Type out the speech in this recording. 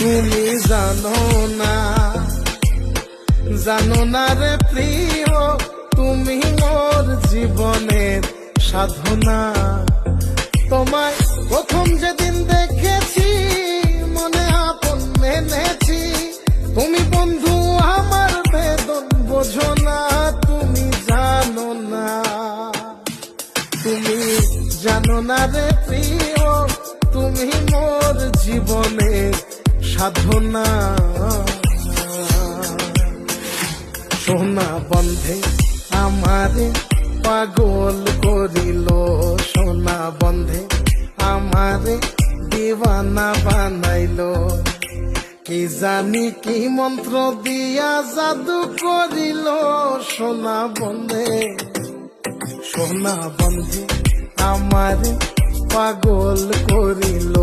তুমি জানো না রে প্রিয়, তুমি মোর জীবনের সাধনা। তোমায় প্রথম যেদিন দেখেছি মনে আপন মেনেছি, তুমি বন্ধু আমার বেদন বোঝো না। তুমি জানো না রে প্রিয়, তুমি মোর জীবনের সাধনা। সোনা বন্ধে আমারে পাগল করিল, সোনা বন্ধে আমারে দিওয়ানা বানাইল। কি জানি কি মন্ত্র দিয়া জাদু করিল, সোনা বন্ধে আমারে পাগল করিল।